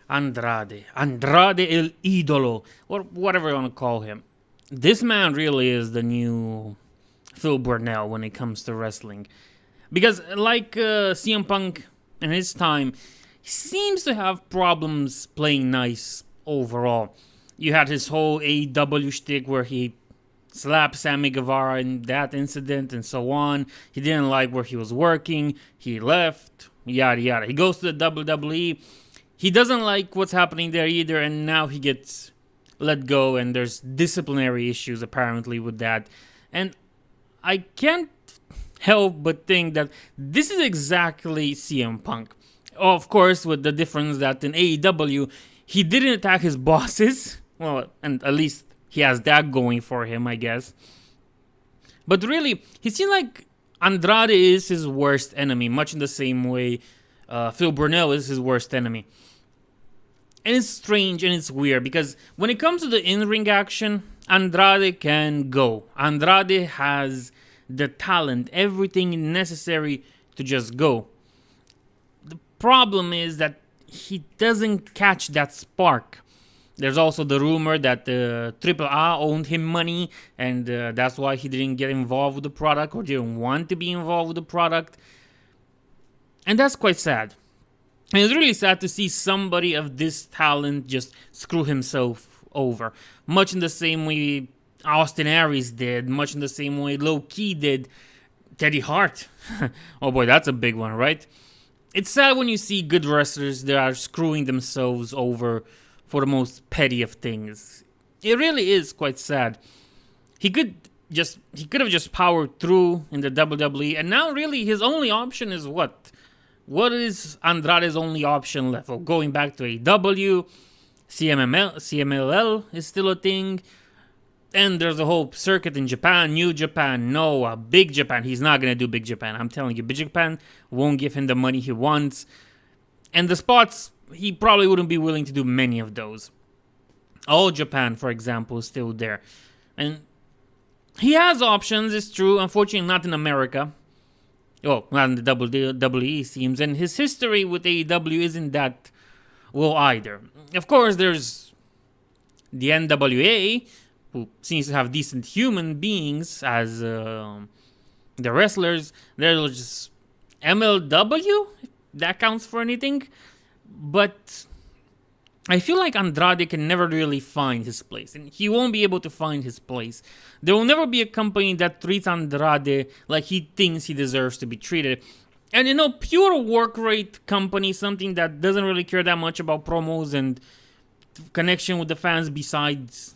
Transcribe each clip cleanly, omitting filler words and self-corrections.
Andrade el Idolo, or whatever you want to call him. This man really is the new Phil Burnell when it comes to wrestling. Because, like CM Punk in his time, he seems to have problems playing nice overall. You had his whole AEW shtick where he slapped Sammy Guevara in that incident and so on. He didn't like where he was working. He left, yada yada. He goes to the WWE. He doesn't like what's happening there either, and now he gets let go, and there's disciplinary issues apparently with that. And I can't help but think that this is exactly CM Punk. Of course, with the difference that in AEW, he didn't attack his bosses. Well, and at least he has that going for him, I guess. But really, he seems like Andrade is his worst enemy, much in the same way Phil Burnell is his worst enemy. And it's strange and it's weird because when it comes to the in-ring action, Andrade can go. Andrade has the talent, everything necessary to just go. The problem is that he doesn't catch that spark. There's also the rumor that AAA owed him money, and that's why he didn't get involved with the product or didn't want to be involved with the product. And that's quite sad. And it's really sad to see somebody of this talent just screw himself over. Much in the same way Austin Aries did, much in the same way Low Key did Teddy Hart. Oh boy, that's a big one, right? It's sad when you see good wrestlers that are screwing themselves over for the most petty of things. It really is quite sad. He could have just powered through in the WWE, and now really his only option is what? What is Andrade's only option left? Well, going back to AEW, CMLL is still a thing. And there's a whole circuit in Japan, New Japan, no, Big Japan. He's not going to do Big Japan. I'm telling you, Big Japan won't give him the money he wants. And the spots, he probably wouldn't be willing to do many of those. All Japan, for example, is still there. And he has options, it's true. Unfortunately, not in America. Well, not in the WWE seems. And his history with AEW isn't that well either. Of course, there's the NWA, who seems to have decent human beings as the wrestlers. There's just MLW, if that counts for anything. But I feel like Andrade can never really find his place, and he won't be able to find his place. There will never be a company that treats Andrade like he thinks he deserves to be treated. And pure work rate company, something that doesn't really care that much about promos and connection with the fans besides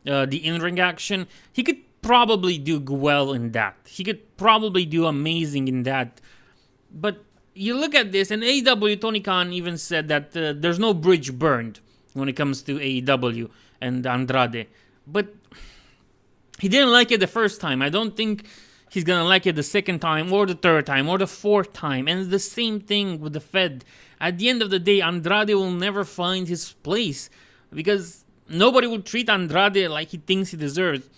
the in-ring action, he could probably do well in that. He could probably do amazing in that. But you look at this, and AEW, Tony Khan even said that there's no bridge burned when it comes to AEW and Andrade. But he didn't like it the first time. I don't think he's going to like it the second time or the third time or the fourth time. And it's the same thing with the Fed. At the end of the day, Andrade will never find his place because nobody will treat Andrade like he thinks he deserves.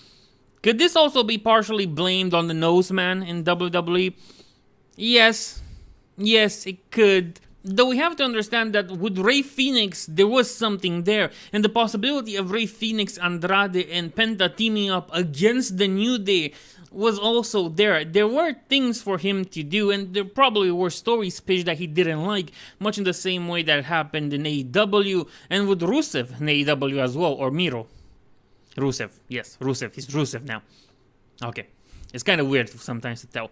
Could this also be partially blamed on the nose man in WWE? Yes, it could. Though we have to understand that with Rey Fenix, there was something there. And the possibility of Rey Fenix, Andrade, and Penta teaming up against the New Day was also there. There were things for him to do, and there probably were stories pitched that he didn't like, much in the same way that happened in AEW and with Rusev in AEW as well, or Miro. Rusev, yes, Rusev. He's Rusev now. Okay. It's kind of weird sometimes to tell.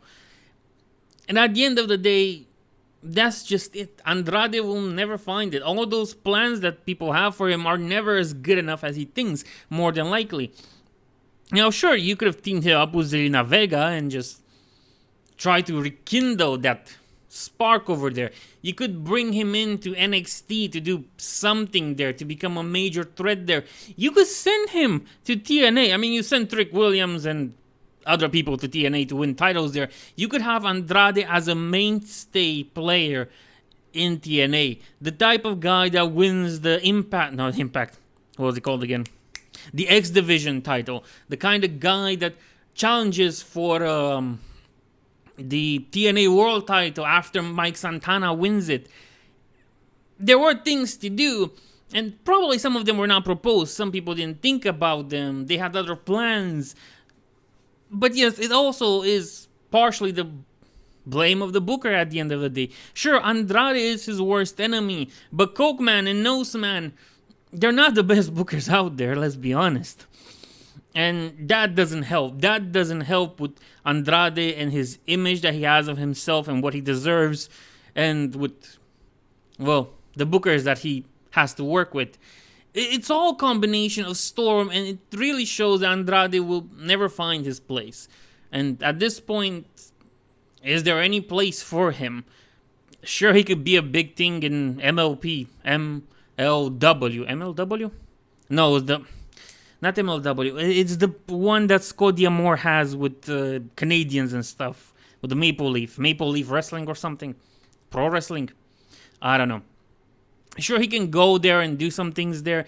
And at the end of the day, that's just it. Andrade will never find it. All those plans that people have for him are never as good enough as he thinks, more than likely. Now, sure, you could have teamed him up with Zelina Vega and just try to rekindle that spark over there. You could bring him into NXT to do something there, to become a major threat there. You could send him to TNA. I mean, you sent Trick Williams and other people to TNA to win titles there. You could have Andrade as a mainstay player in TNA. The type of guy that wins the Impact, what was it called again? The X Division title. The kind of guy that challenges for the TNA World title after Mike Santana wins it. there were things to do, and probably some of them were not proposed. Some people didn't think about them. They had other plans. But yes, it also is partially the blame of the booker at the end of the day. Sure, Andrade is his worst enemy, but Cokeman and Noseman, they're not the best bookers out there, let's be honest. And that doesn't help. That doesn't help with Andrade and his image that he has of himself and what he deserves, and with, well, the bookers that he has to work with. It's all a combination of storm, and it really shows that Andrade will never find his place. And at this point, is there any place for him? Sure, he could be a big thing in MLP, MLW. MLW? No, it's not MLW. It's the one that Scott D'Amore has with Canadians and stuff. With the Maple Leaf Wrestling or something. Pro Wrestling. I don't know. Sure, he can go there and do some things there.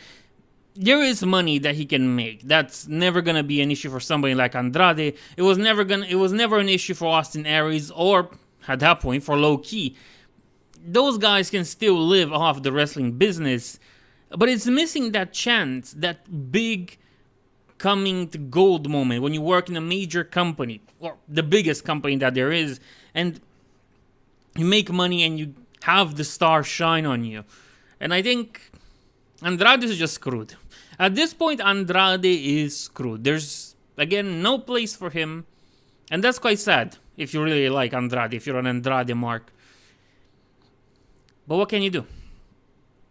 There is money that he can make. That's never gonna be an issue for somebody like Andrade. It was never an issue for Austin Aries or at that point for Low Key. Those guys can still live off the wrestling business, but it's missing that chance, that big coming to gold moment when you work in a major company or the biggest company that there is, and you make money and you have the star shine on you. And I think Andrade is just screwed. At this point, Andrade is screwed. There's, again, no place for him. And that's quite sad if you really like Andrade, if you're an Andrade mark. But what can you do?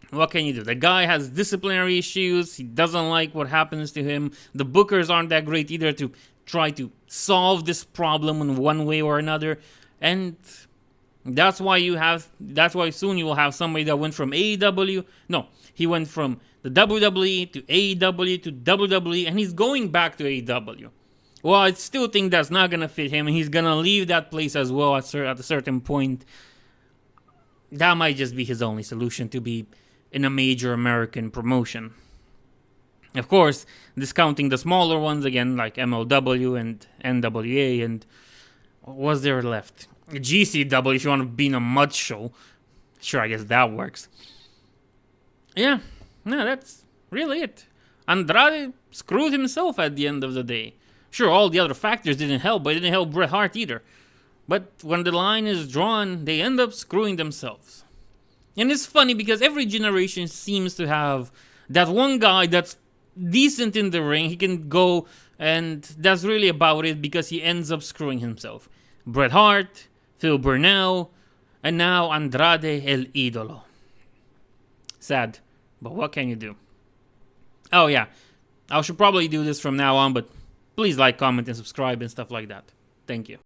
What can you do? The guy has disciplinary issues. He doesn't like what happens to him. The bookers aren't that great either to try to solve this problem in one way or another. And that's why soon you will have somebody that went from AEW. No, he went from the WWE to AEW to WWE, and he's going back to AEW. Well, I still think that's not going to fit him, and he's going to leave that place as well at a certain point. That might just be his only solution, to be in a major American promotion. Of course, discounting the smaller ones again, like MLW and NWA, and what was there left? GCW, if you want to be in a mud show. Sure, I guess that works. Yeah, no, that's really it. Andrade screwed himself at the end of the day. Sure, all the other factors didn't help, but it didn't help Bret Hart either. But when the line is drawn, they end up screwing themselves. And it's funny because every generation seems to have that one guy that's decent in the ring. He can go, and that's really about it because he ends up screwing himself. Bret Hart, Phil Burnell, and now Andrade El Idolo. Sad, but what can you do? Oh yeah, I should probably do this from now on, but please like, comment, and subscribe and stuff like that. Thank you.